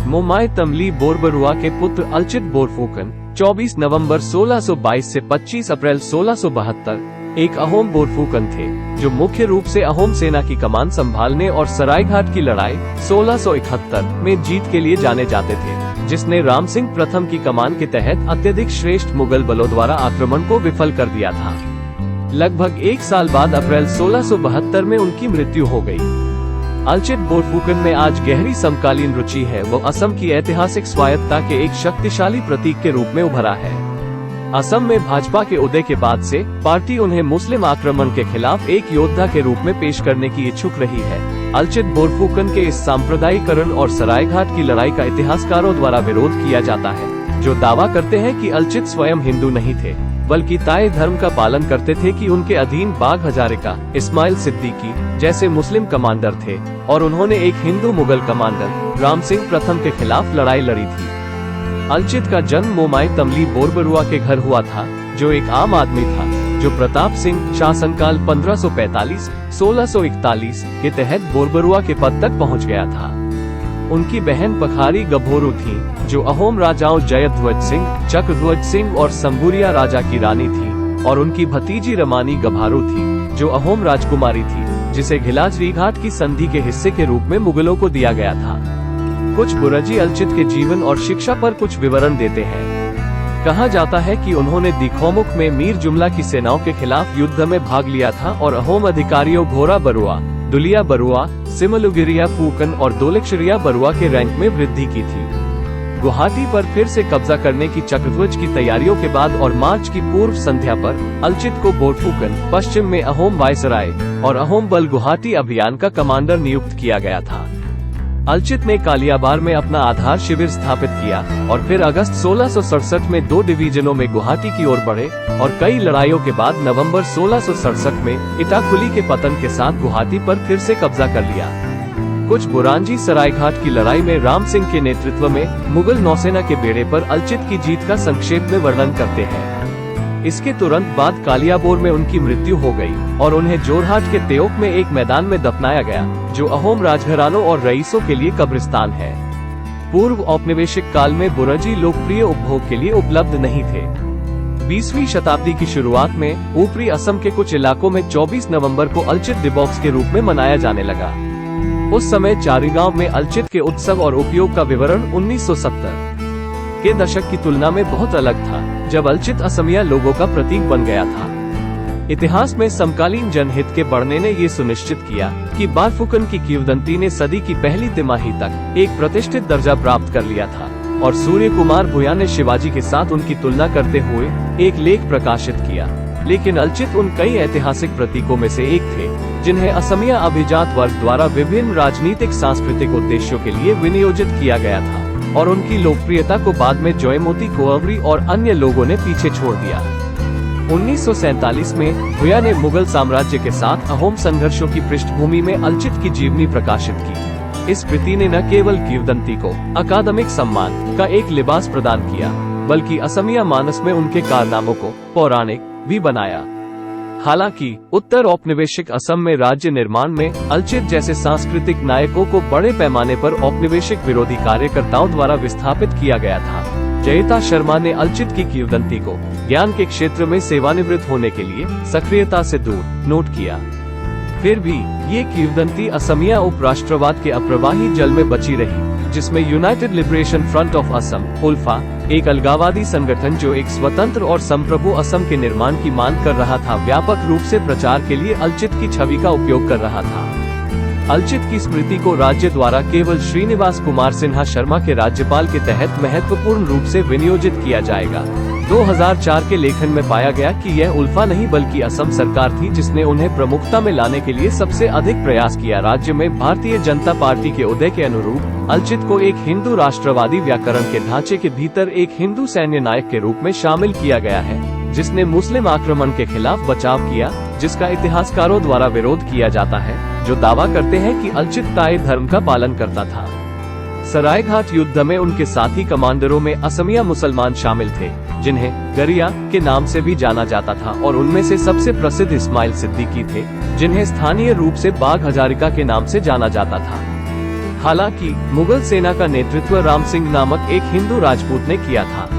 मोमाय तमली बोरबरुआ के पुत्र अलचित बोरफुकन 24 नवंबर 1622 से 25 अप्रैल 1672 एक अहोम बोरफुकन थे, जो मुख्य रूप से अहोम सेना की कमान संभालने और सरायघाट की लड़ाई 1671 में जीत के लिए जाने जाते थे, जिसने राम सिंह प्रथम की कमान के तहत अत्यधिक श्रेष्ठ मुगल बलों द्वारा आक्रमण को विफल कर दिया था। लगभग एक साल बाद अप्रैल 1672 में उनकी मृत्यु हो गई। अलचित बोरफुकन में आज गहरी समकालीन रुचि है। वो असम की ऐतिहासिक स्वायत्तता के एक शक्तिशाली प्रतीक के रूप में उभरा है। असम में भाजपा के उदय के बाद से पार्टी उन्हें मुस्लिम आक्रमण के खिलाफ एक योद्धा के रूप में पेश करने की इच्छुक रही है। अलचित बोरफुकन के इस सांप्रदायिकरण और सरायघाट की लड़ाई का इतिहासकारों द्वारा विरोध किया जाता है, जो दावा करते हैं कि अलचित स्वयं हिंदू नहीं थे, बल्कि ताई धर्म का पालन करते थे कि उनके अधीन बाघ हजारिका, इस्माइल सिद्दीकी जैसे मुस्लिम कमांडर थे और उन्होंने एक हिंदू मुगल कमांडर राम सिंह प्रथम के खिलाफ लड़ाई लड़ी थी। अलचित का जन्म मोमाय तमली बोरबरुआ के घर हुआ था, जो एक आम आदमी था, जो प्रताप सिंह शासनकाल 1545-1641 के तहत बोरबरुआ के पद तक पहुंच गया था। उनकी बहन पखारी गभोरू थी, जो अहोम राजाओं जयध्वज सिंह, चक्रध्वज सिंह और संबुरिया राजा की रानी थी, और उनकी भतीजी रमानी गभारू थी, जो अहोम राजकुमारी थी, जिसे घिलाजरी घाट की संधि के हिस्से के रूप में मुगलों को दिया गया था। कुछ बुरजी अलचित के जीवन और शिक्षा पर कुछ विवरण देते हैं। कहा जाता है कि उन्होंने दिखोमुख में मीर जुमला की सेनाओं के खिलाफ युद्ध में भाग लिया था और अहोम अधिकारियों घोरा बरुआ, दुलिया बरुआ, सिमलुगिरिया फूकन और दोलेक्षरिया बरुआ के रैंक में वृद्धि की थी। गुवाहाटी पर फिर से कब्जा करने की चक्रध्वज की तैयारियों के बाद और मार्च की पूर्व संध्या पर अलचित को बोरफुकन, पश्चिम में अहोम वायसराय और अहोम बल गुवाहाटी अभियान का कमांडर नियुक्त किया गया था। अलचित ने कालियाबार में अपना आधार शिविर स्थापित किया और फिर अगस्त 1667 में 2 डिवीजनों में गुवाहाटी की ओर बढ़े और कई लड़ाइयों के बाद नवंबर 1667 में इटाकुली के पतन के साथ गुवाहाटी पर फिर से कब्जा कर लिया। कुछ बुरांजी सरायघाट की लड़ाई में राम सिंह के नेतृत्व में मुगल नौसेना के बेड़े पर अलचित की जीत का संक्षेप में वर्णन करते हैं। इसके तुरंत बाद कालियाबोर में उनकी मृत्यु हो गई और उन्हें जोरहाट के त्योक में एक मैदान में दफनाया गया, जो अहोम राजघरानों और रईसों के लिए कब्रिस्तान है। पूर्व औपनिवेशिक काल में बुरजी लोकप्रिय उपभोग के लिए उपलब्ध नहीं थे। 20वीं शताब्दी की शुरुआत में ऊपरी असम के कुछ इलाकों में 24 नवंबर को अलचित दिवस के रूप में मनाया जाने लगा। उस समय चारीगांव में अलचित के उत्सव और उपयोग का विवरण 1970 के दशक की तुलना में बहुत अलग था, जब अलचित असमिया लोगों का प्रतीक बन गया था। इतिहास में समकालीन जनहित के बढ़ने ने ये सुनिश्चित किया कि बोरफुकन की किंवदंती ने सदी की पहली तिमाही तक एक प्रतिष्ठित दर्जा प्राप्त कर लिया था, और सूर्य कुमार भुया ने शिवाजी के साथ उनकी तुलना करते हुए एक लेख प्रकाशित किया। लेकिन अलचित उन कई ऐतिहासिक प्रतीकों में से एक थे, जिन्हें असमिया अभिजात वर्ग द्वारा विभिन्न राजनीतिक सांस्कृतिक उद्देश्यों के लिए विनियोजित किया गया था, और उनकी लोकप्रियता को बाद में जयमोती कोअवरी और अन्य लोगों ने पीछे छोड़ दिया। 1947 में भुया ने मुगल साम्राज्य के साथ अहोम संघर्षों की पृष्ठभूमि में अलचित की जीवनी प्रकाशित की। इस कृति ने न केवल किंवदंती को अकादमिक सम्मान का एक लिबास प्रदान किया, बल्कि असमिया मानस में उनके कारनामों को पौराणिक भी बनाया। हालांकि उत्तर औपनिवेशिक असम में राज्य निर्माण में अलचित जैसे सांस्कृतिक नायकों को बड़े पैमाने पर औपनिवेशिक विरोधी कार्यकर्ताओं द्वारा विस्थापित किया गया था। जयता शर्मा ने अलचित की किंवदंती को ज्ञान के क्षेत्र में सेवानिवृत्त होने के लिए सक्रियता से दूर नोट किया। फिर भी ये किंवदंती असमिया उपराष्ट्रवाद के अप्रवाही जल में बची रही, जिसमें United Liberation Front of Assam ULFA, एक अलगाववादी संगठन जो एक स्वतंत्र और संप्रभु असम के निर्माण की मांग कर रहा था, व्यापक रूप से प्रचार के लिए अलचित की छवि का उपयोग कर रहा था। अलचित की स्मृति को राज्य द्वारा केवल श्रीनिवास कुमार सिन्हा शर्मा के राज्यपाल के तहत महत्वपूर्ण रूप से विनियोजित किया जाएगा। 2004 के लेखन में पाया गया कि यह उल्फा नहीं बल्कि असम सरकार थी जिसने उन्हें प्रमुखता में लाने के लिए सबसे अधिक प्रयास किया। राज्य में भारतीय जनता पार्टी के उदय के अनुरूप अलचित को एक हिंदू राष्ट्रवादी व्याकरण के ढांचे के भीतर एक हिंदू सैन्य नायक के रूप में शामिल किया गया है, जिसने मुस्लिम आक्रमण के खिलाफ बचाव किया, जिसका इतिहासकारों द्वारा विरोध किया जाता है, जो दावा करते हैं कि अलचित ताई धर्म का पालन करता था। सरायघाट युद्ध में उनके साथी कमांडरों में असमिया मुसलमान शामिल थे, जिन्हें गरिया के नाम से भी जाना जाता था, और उनमें से सबसे प्रसिद्ध इस्माइल सिद्दीकी थे, जिन्हें स्थानीय रूप से बाघ हजारिका के नाम से जाना जाता था। हालांकि मुगल सेना का नेतृत्व राम सिंह नामक एक हिंदू राजपूत ने किया था।